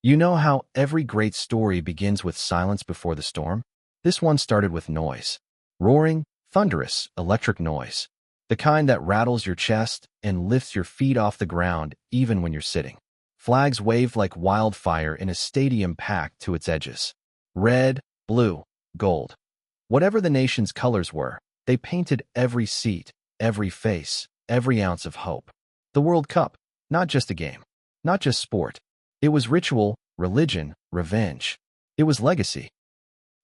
You know how every great story begins with silence before the storm? This one started with noise. Roaring, thunderous, electric noise. The kind that rattles your chest and lifts your feet off the ground even when you're sitting. Flags waved like wildfire in a stadium packed to its edges. Red, blue, gold. Whatever the nation's colors were, they painted every seat, every face, every ounce of hope. The World Cup, not just a game, not just sport. It was ritual, religion, revenge. It was legacy.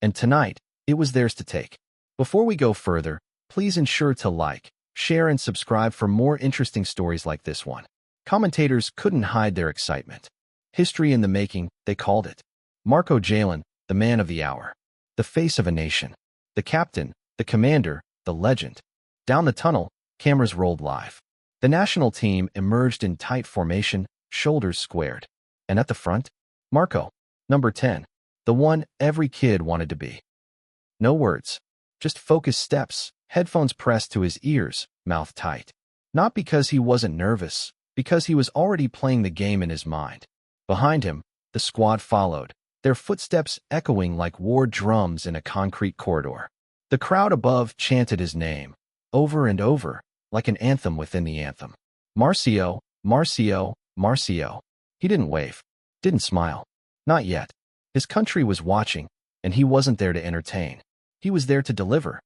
And tonight, it was theirs to take. Before we go further, please ensure to like, share, and subscribe for more interesting stories like this one. Commentators couldn't hide their excitement. History in the making, they called it. Marco Jalen, the man of the hour. The face of a nation. The captain, the commander, the legend. Down the tunnel, cameras rolled live. The national team emerged in tight formation, shoulders squared. And at the front, Marco, number 10, the one every kid wanted to be. No words, just focused steps, headphones pressed to his ears, mouth tight. Not because he wasn't nervous, because he was already playing the game in his mind. Behind him, the squad followed, their footsteps echoing like war drums in a concrete corridor. The crowd above chanted his name, over and over, like an anthem within the anthem. Marcio, Marcio, Marcio. He didn't wave, didn't smile. Not yet. His country was watching, and he wasn't there to entertain. He was there to deliver.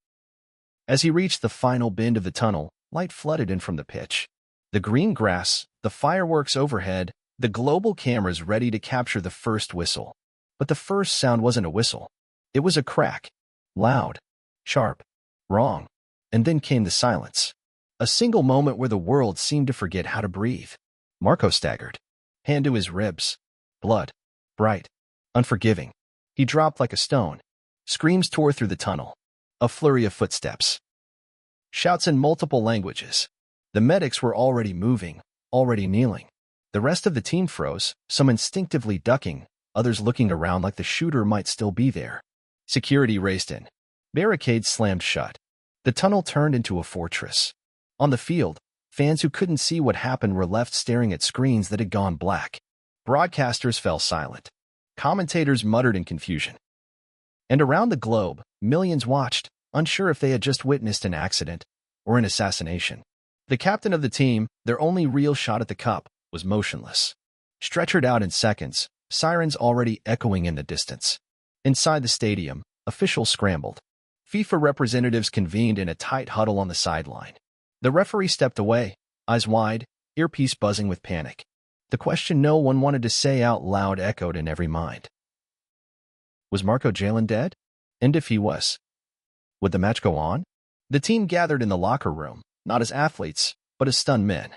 As he reached the final bend of the tunnel, light flooded in from the pitch. The green grass, the fireworks overhead, the global cameras ready to capture the first whistle. But the first sound wasn't a whistle. It was a crack. Loud, sharp, wrong. And then came the silence. A single moment where the world seemed to forget how to breathe. Marco staggered. Hand to his ribs. Blood. Bright. Unforgiving. He dropped like a stone. Screams tore through the tunnel. A flurry of footsteps. Shouts in multiple languages. The medics were already moving, already kneeling. The rest of the team froze, some instinctively ducking, others looking around like the shooter might still be there. Security raced in. Barricades slammed shut. The tunnel turned into a fortress. On the field, fans who couldn't see what happened were left staring at screens that had gone black. Broadcasters fell silent. Commentators muttered in confusion. And around the globe, millions watched, unsure if they had just witnessed an accident or an assassination. The captain of the team, their only real shot at the cup, was motionless. Stretchered out in seconds, sirens already echoing in the distance. Inside the stadium, officials scrambled. FIFA representatives convened in a tight huddle on the sideline. The referee stepped away, eyes wide, earpiece buzzing with panic. The question no one wanted to say out loud echoed in every mind. Was Marco Jalen dead? And if he was, would the match go on? The team gathered in the locker room, not as athletes, but as stunned men.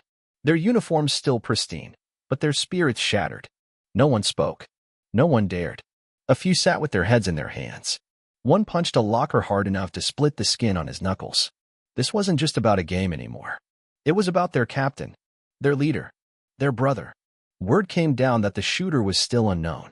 Their uniforms still pristine, but their spirits shattered. No one spoke. No one dared. A few sat with their heads in their hands. One punched a locker hard enough to split the skin on his knuckles. This wasn't just about a game anymore. It was about their captain, their leader, their brother. Word came down that the shooter was still unknown.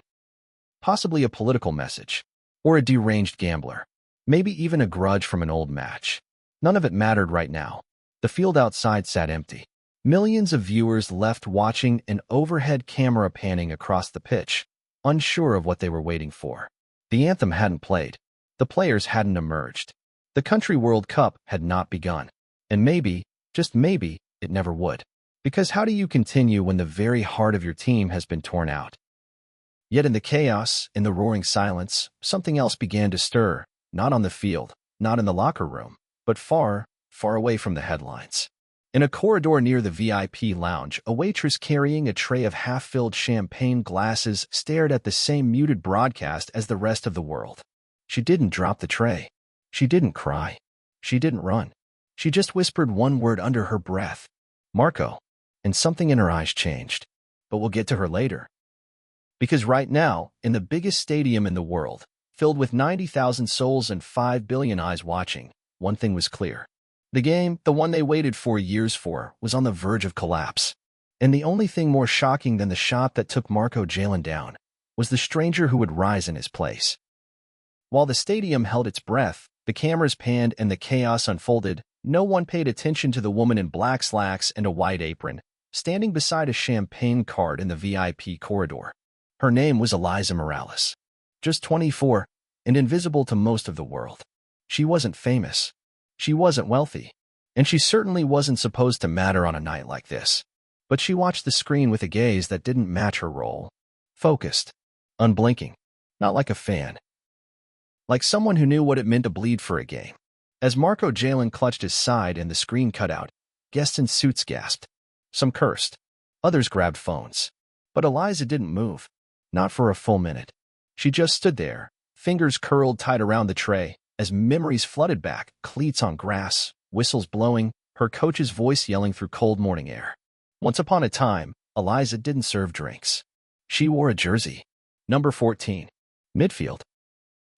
Possibly a political message, or a deranged gambler, maybe even a grudge from an old match. None of it mattered right now. The field outside sat empty. Millions of viewers left watching an overhead camera panning across the pitch, unsure of what they were waiting for. The anthem hadn't played. The players hadn't emerged. The Country World Cup had not begun. And maybe, just maybe, it never would. Because how do you continue when the very heart of your team has been torn out? Yet in the chaos, in the roaring silence, something else began to stir, not on the field, not in the locker room, but far, far away from the headlines. In a corridor near the VIP lounge, a waitress carrying a tray of half-filled champagne glasses stared at the same muted broadcast as the rest of the world. She didn't drop the tray. She didn't cry. She didn't run. She just whispered one word under her breath. Marco. And something in her eyes changed. But we'll get to her later. Because right now, in the biggest stadium in the world, filled with 90,000 souls and 5 billion eyes watching, one thing was clear. The game, the one they waited 4 years for, was on the verge of collapse. And the only thing more shocking than the shot that took Marco Jalen down was the stranger who would rise in his place. While the stadium held its breath, the cameras panned and the chaos unfolded, no one paid attention to the woman in black slacks and a white apron, standing beside a champagne cart in the VIP corridor. Her name was Eliza Morales. Just 24, and invisible to most of the world. She wasn't famous. She wasn't wealthy. And she certainly wasn't supposed to matter on a night like this. But she watched the screen with a gaze that didn't match her role. Focused. Unblinking. Not like a fan. Like someone who knew what it meant to bleed for a game. As Marco Jalen clutched his side and the screen cut out, guests in suits gasped. Some cursed. Others grabbed phones. But Eliza didn't move. Not for a full minute. She just stood there, fingers curled tight around the tray, as memories flooded back, cleats on grass, whistles blowing, her coach's voice yelling through cold morning air. Once upon a time, Eliza didn't serve drinks. She wore a jersey. Number 14. Midfield.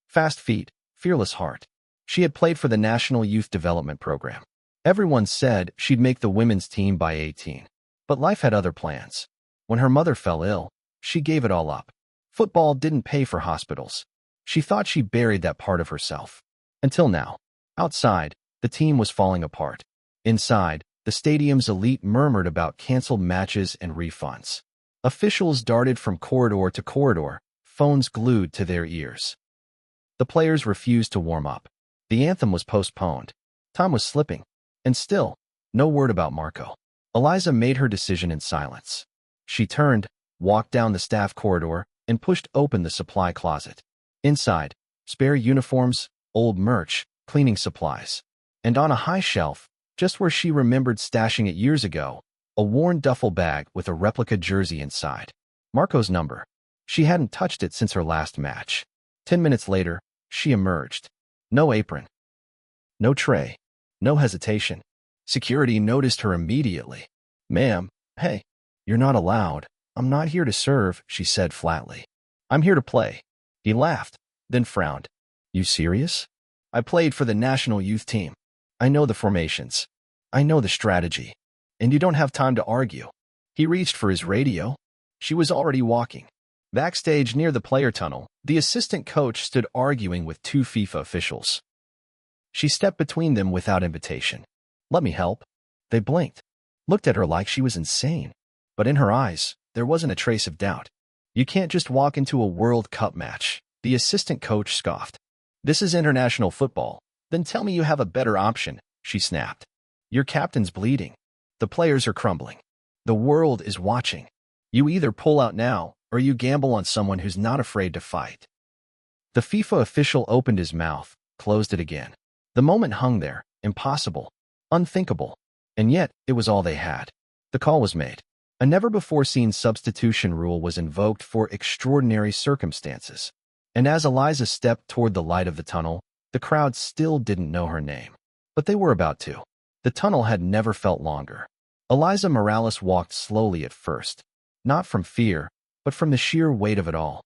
Fast feet, fearless heart. She had played for the National Youth Development Program. Everyone said she'd make the women's team by 18. But life had other plans. When her mother fell ill, she gave it all up. Football didn't pay for hospitals. She thought she buried that part of herself. Until now. Outside, the team was falling apart. Inside, the stadium's elite murmured about canceled matches and refunds. Officials darted from corridor to corridor, phones glued to their ears. The players refused to warm up. The anthem was postponed. Time was slipping. And still, no word about Marco. Eliza made her decision in silence. She turned, walked down the staff corridor, and pushed open the supply closet. Inside, spare uniforms, old merch, cleaning supplies. And on a high shelf, just where she remembered stashing it years ago, a worn duffel bag with a replica jersey inside. Marco's number. She hadn't touched it since her last match. 10 minutes later, she emerged. No apron. No tray. No hesitation. Security noticed her immediately. "Ma'am, hey, you're not allowed. I'm not here to serve," she said flatly. "I'm here to play." He laughed, then frowned. "You serious? I played for the national youth team. I know the formations. I know the strategy. And you don't have time to argue." He reached for his radio. She was already walking. Backstage near the player tunnel, the assistant coach stood arguing with two FIFA officials. She stepped between them without invitation. "Let me help." They blinked, looked at her like she was insane. But in her eyes, there wasn't a trace of doubt. "You can't just walk into a World Cup match," the assistant coach scoffed. "This is international football. Then tell me you have a better option," she snapped. "Your captain's bleeding. The players are crumbling. The world is watching. You either pull out now, or you gamble on someone who's not afraid to fight." The FIFA official opened his mouth, closed it again. The moment hung there, impossible, unthinkable. And yet, it was all they had. The call was made. A never-before-seen substitution rule was invoked for extraordinary circumstances. And as Eliza stepped toward the light of the tunnel, the crowd still didn't know her name. But they were about to. The tunnel had never felt longer. Eliza Morales walked slowly at first. Not from fear, but from the sheer weight of it all.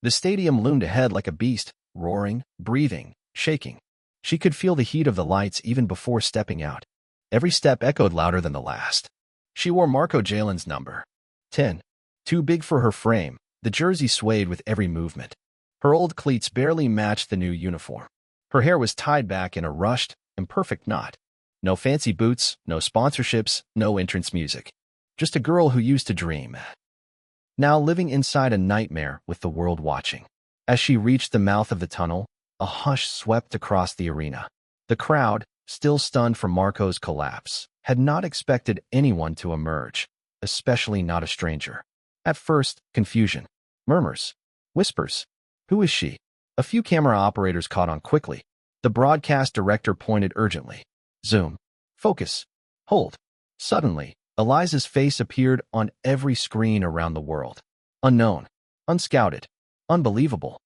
The stadium loomed ahead like a beast, roaring, breathing, shaking. She could feel the heat of the lights even before stepping out. Every step echoed louder than the last. She wore Marco Jalen's number. 10. Too big for her frame, the jersey swayed with every movement. Her old cleats barely matched the new uniform. Her hair was tied back in a rushed, imperfect knot. No fancy boots, no sponsorships, no entrance music. Just a girl who used to dream. Now living inside a nightmare with the world watching. As she reached the mouth of the tunnel, a hush swept across the arena. The crowd, still stunned from Marco's collapse, had not expected anyone to emerge, especially not a stranger. At first, confusion. Murmurs. Whispers. "Who is she?" A few camera operators caught on quickly. The broadcast director pointed urgently. "Zoom. Focus. Hold." Suddenly, Eliza's face appeared on every screen around the world. Unknown. Unscouted. Unbelievable.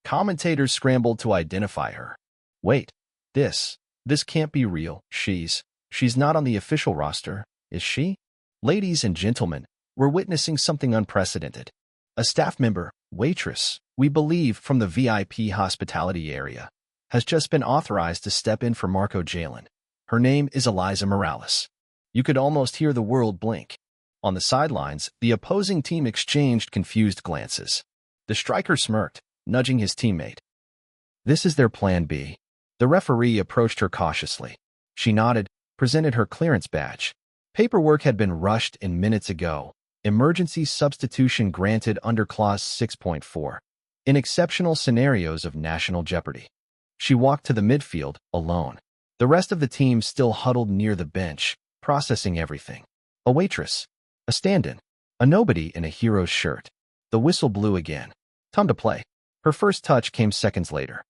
Commentators scrambled to identify her. "Wait. This can't be real. She's not on the official roster, is she?" Ladies and gentlemen, we're witnessing something unprecedented. A staff member, Waitress, we believe from the VIP hospitality area, has just been authorized to step in for Marco Jalen. Her name is Eliza Morales. You could almost hear the world blink. On the sidelines, the opposing team exchanged confused glances. The striker smirked, nudging his teammate. "This is their plan B." The referee approached her cautiously. She nodded, presented her clearance badge. Paperwork had been rushed in minutes ago, Emergency substitution granted under Clause 6.4. In exceptional scenarios of national jeopardy. She walked to the midfield, alone. The rest of the team still huddled near the bench, processing everything. A waitress. A stand-in. A nobody in a hero's shirt. The whistle blew again. Time to play. Her first touch came seconds later.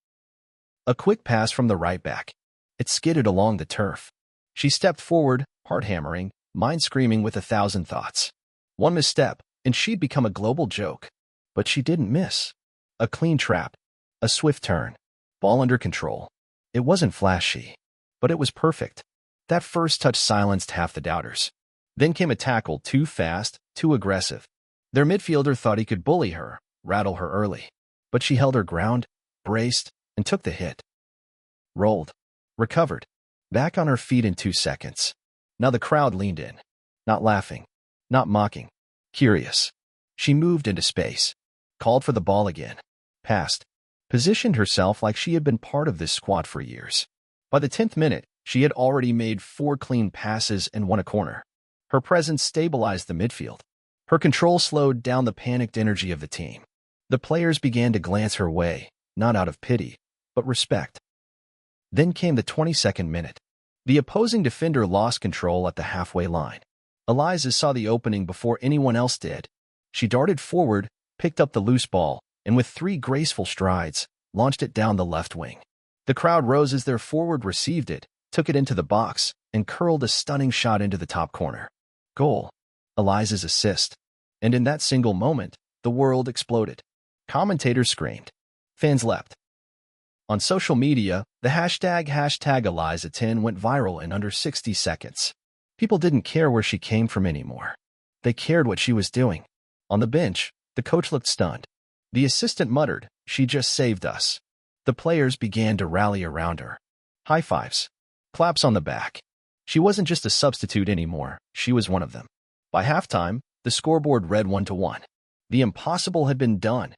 A quick pass from the right back. It skidded along the turf. She stepped forward, heart hammering, mind screaming with 1,000 thoughts. One misstep, and she'd become a global joke. But she didn't miss. A clean trap. A swift turn. Ball under control. It wasn't flashy, but it was perfect. That first touch silenced half the doubters. Then came a tackle too fast, too aggressive. Their midfielder thought he could bully her, rattle her early. But she held her ground, braced, and took the hit. Rolled. Recovered. Back on her feet in 2 seconds. Now the crowd leaned in. Not laughing. Not mocking. Curious. She moved into space. Called for the ball again. Passed. Positioned herself like she had been part of this squad for years. By the 10th minute, she had already made 4 clean passes and won a corner. Her presence stabilized the midfield. Her control slowed down the panicked energy of the team. The players began to glance her way, not out of pity, but respect. Then came the 22nd minute. The opposing defender lost control at the halfway line. Eliza saw the opening before anyone else did. She darted forward, picked up the loose ball, and with 3 graceful strides, launched it down the left wing. The crowd rose as their forward received it, took it into the box, and curled a stunning shot into the top corner. Goal. Eliza's assist. And in that single moment, the world exploded. Commentators screamed. Fans leapt. On social media, the hashtag #Eliza10 went viral in under 60 seconds. People didn't care where she came from anymore. They cared what she was doing. On the bench, the coach looked stunned. The assistant muttered, "She just saved us." The players began to rally around her. High fives. Claps on the back. She wasn't just a substitute anymore, she was one of them. By halftime, the scoreboard read 1-1. The impossible had been done.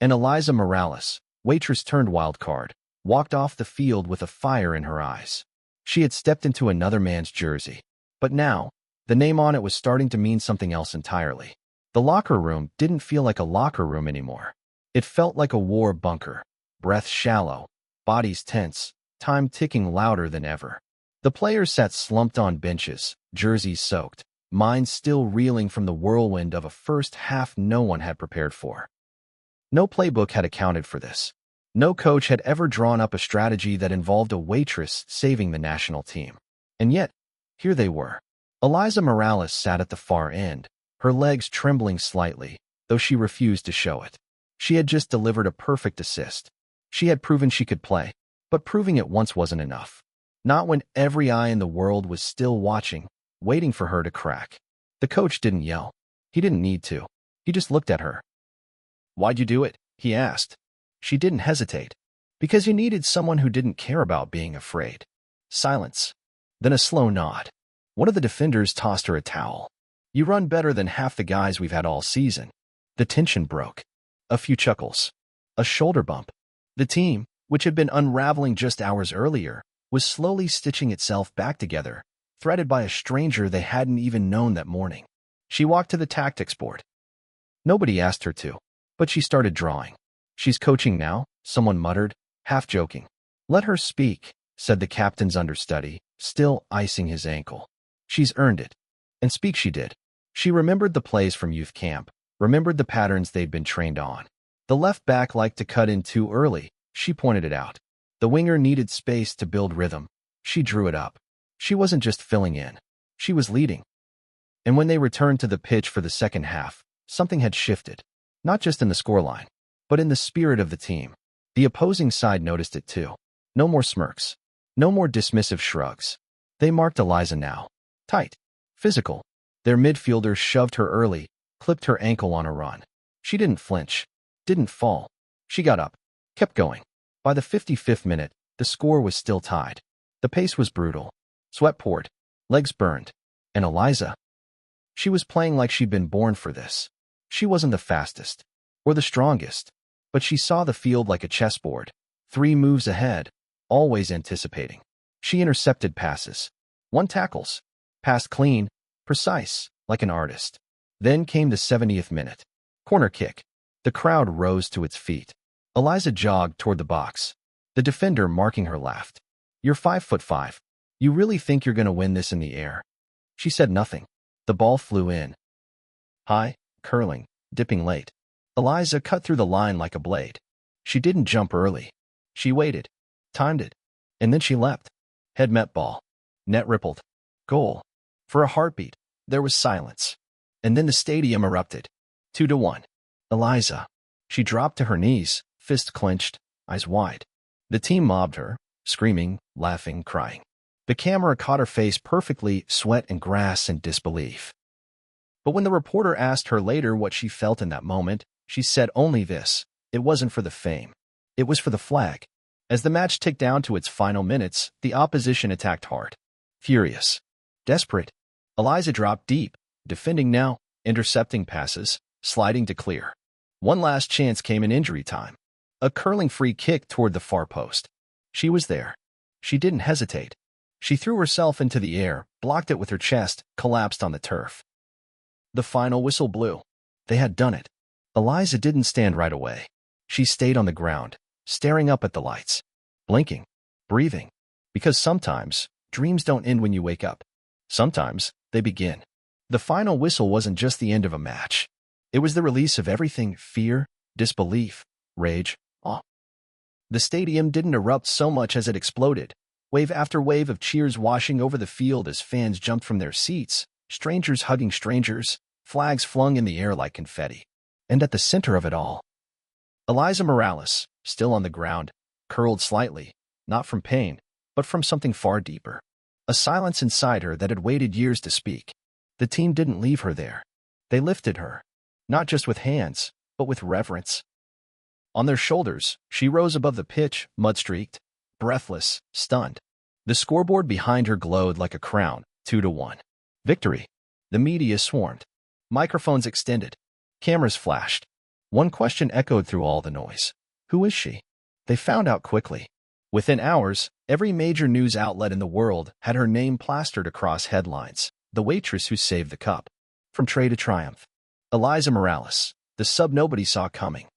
And Eliza Morales, waitress turned wild card, walked off the field with a fire in her eyes. She had stepped into another man's jersey. But now, the name on it was starting to mean something else entirely. The locker room didn't feel like a locker room anymore. It felt like a war bunker. Breath shallow, bodies tense, time ticking louder than ever. The players sat slumped on benches, jerseys soaked, minds still reeling from the whirlwind of a first half no one had prepared for. No playbook had accounted for this. No coach had ever drawn up a strategy that involved a waitress saving the national team. And yet, here they were. Eliza Morales sat at the far end, her legs trembling slightly, though she refused to show it. She had just delivered a perfect assist. She had proven she could play, but proving it once wasn't enough. Not when every eye in the world was still watching, waiting for her to crack. The coach didn't yell. He didn't need to. He just looked at her. "Why'd you do it?" he asked. She didn't hesitate. "Because you needed someone who didn't care about being afraid." Silence. Then a slow nod. One of the defenders tossed her a towel. "You run better than half the guys we've had all season." The tension broke. A few chuckles. A shoulder bump. The team, which had been unraveling just hours earlier, was slowly stitching itself back together, threaded by a stranger they hadn't even known that morning. She walked to the tactics board. Nobody asked her to, but she started drawing. "She's coaching now," someone muttered, half joking. "Let her speak," said the captain's understudy, still icing his ankle. "She's earned it." And speak she did. She remembered the plays from youth camp, remembered the patterns they'd been trained on. The left back liked to cut in too early, she pointed it out. The winger needed space to build rhythm. She drew it up. She wasn't just filling in. She was leading. And when they returned to the pitch for the second half, something had shifted. Not just in the scoreline, but in the spirit of the team. The opposing side noticed it too. No more smirks. No more dismissive shrugs. They marked Eliza now. Tight. Physical. Their midfielder shoved her early, clipped her ankle on a run. She didn't flinch. Didn't fall. She got up. Kept going. By the 55th minute, the score was still tied. The pace was brutal. Sweat poured. Legs burned. And Eliza? She was playing like she'd been born for this. She wasn't the fastest. Or the strongest. But she saw the field like a chessboard. 3 moves ahead. Always anticipating. She intercepted passes. Won tackles. Passed clean. Precise. Like an artist. Then came the 70th minute. Corner kick. The crowd rose to its feet. Eliza jogged toward the box. The defender marking her laughed. "You're 5'5". You really think you're going to win this in the air?" She said nothing. The ball flew in. High, curling, dipping late. Eliza cut through the line like a blade. She didn't jump early. She waited, timed it, and then she leapt. Head met ball. Net rippled. Goal. For a heartbeat, there was silence. And then the stadium erupted. 2-1. Eliza. She dropped to her knees, fist clenched, eyes wide. The team mobbed her, screaming, laughing, crying. The camera caught her face perfectly, sweat and grass and disbelief. But when the reporter asked her later what she felt in that moment, she said only this: it wasn't for the fame. It was for the flag. As the match ticked down to its final minutes, the opposition attacked hard. Furious. Desperate. Eliza dropped deep, defending now, intercepting passes, sliding to clear. One last chance came in injury time. A curling free kick toward the far post. She was there. She didn't hesitate. She threw herself into the air, blocked it with her chest, collapsed on the turf. The final whistle blew. They had done it. Eliza didn't stand right away. She stayed on the ground, staring up at the lights, blinking, breathing. Because sometimes, dreams don't end when you wake up. Sometimes, they begin. The final whistle wasn't just the end of a match. It was the release of everything: fear, disbelief, rage, awe. The stadium didn't erupt so much as it exploded. Wave after wave of cheers washing over the field as fans jumped from their seats, strangers hugging strangers, flags flung in the air like confetti. And at the center of it all, Eliza Morales, still on the ground, curled slightly, not from pain, but from something far deeper. A silence inside her that had waited years to speak. The team didn't leave her there. They lifted her, not just with hands, but with reverence. On their shoulders, she rose above the pitch, mud-streaked, breathless, stunned. The scoreboard behind her glowed like a crown, 2-1. Victory. The media swarmed. Microphones extended. Cameras flashed. One question echoed through all the noise. Who is she? They found out quickly. Within hours, every major news outlet in the world had her name plastered across headlines. The waitress who saved the cup. From tray to triumph. Eliza Morales, the sub nobody saw coming.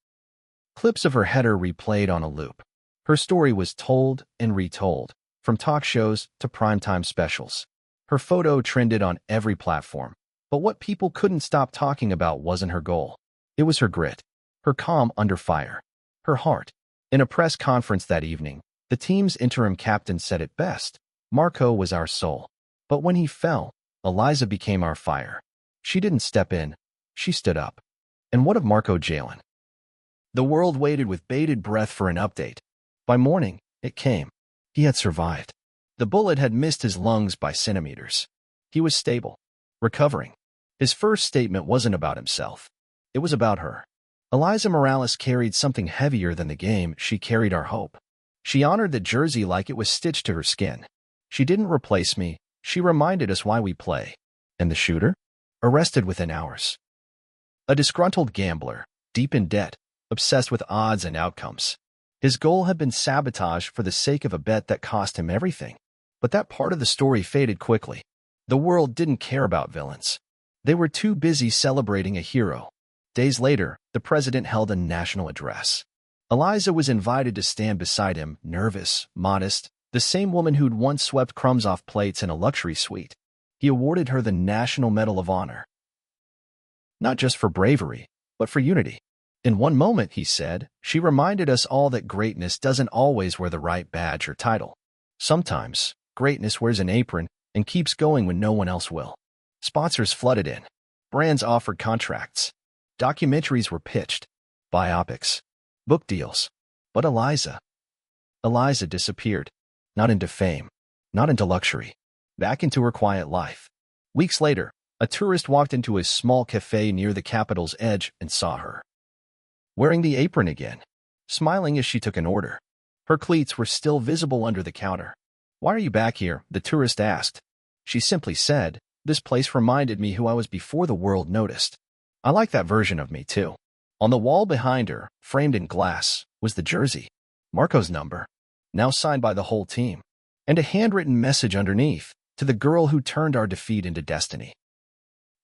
Clips of her header replayed on a loop. Her story was told and retold, from talk shows to primetime specials. Her photo trended on every platform. But what people couldn't stop talking about wasn't her goal. It was her grit, her calm under fire, her heart. In a press conference that evening, the team's interim captain said it best: "Marco was our soul. But when he fell, Eliza became our fire." She didn't step in. She stood up. And what of Marco Jalen? The world waited with bated breath for an update. By morning, it came. He had survived. The bullet had missed his lungs by centimeters. He was stable, recovering. His first statement wasn't about himself. It was about her. Eliza Morales carried something heavier than the game. She carried our hope. She honored the jersey like it was stitched to her skin. She didn't replace me. She reminded us why we play. And the shooter? Arrested within hours. A disgruntled gambler, deep in debt, obsessed with odds and outcomes. His goal had been sabotage for the sake of a bet that cost him everything. But that part of the story faded quickly. The world didn't care about villains. They were too busy celebrating a hero. Days later, the president held a national address. Eliza was invited to stand beside him, nervous, modest, the same woman who'd once swept crumbs off plates in a luxury suite. He awarded her the National Medal of Honor. Not just for bravery, but for unity. In one moment, he said, she reminded us all that greatness doesn't always wear the right badge or title. Sometimes, greatness wears an apron and keeps going when no one else will. Sponsors flooded in. Brands offered contracts. Documentaries were pitched. Biopics. Book deals. But Eliza disappeared. Not into fame. Not into luxury. Back into her quiet life. Weeks later, a tourist walked into a small cafe near the capital's edge and saw her. Wearing the apron again. Smiling as she took an order. Her cleats were still visible under the counter. "Why are you back here?" the tourist asked. She simply said, "This place reminded me who I was before the world noticed." I like that version of me, too. On the wall behind her, framed in glass, was the jersey. Marco's number, now signed by the whole team. And a handwritten message underneath, to the girl who turned our defeat into destiny.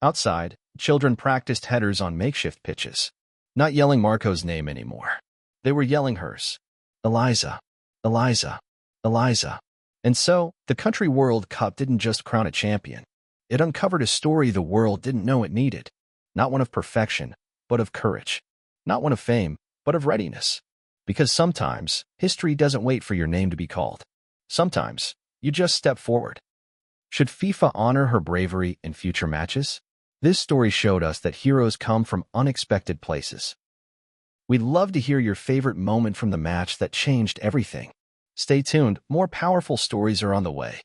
Outside, Children practiced headers on makeshift pitches, not yelling Marco's name anymore. They were yelling hers. Eliza, Eliza, Eliza. And so, the Country World Cup didn't just crown a champion. It uncovered a story the world didn't know it needed. Not one of perfection, but of courage. Not one of fame, but of readiness. Because sometimes, history doesn't wait for your name to be called. Sometimes, you just step forward. Should FIFA honor her bravery in future matches? This story showed us that heroes come from unexpected places. We'd love to hear your favorite moment from the match that changed everything. Stay tuned, more powerful stories are on the way.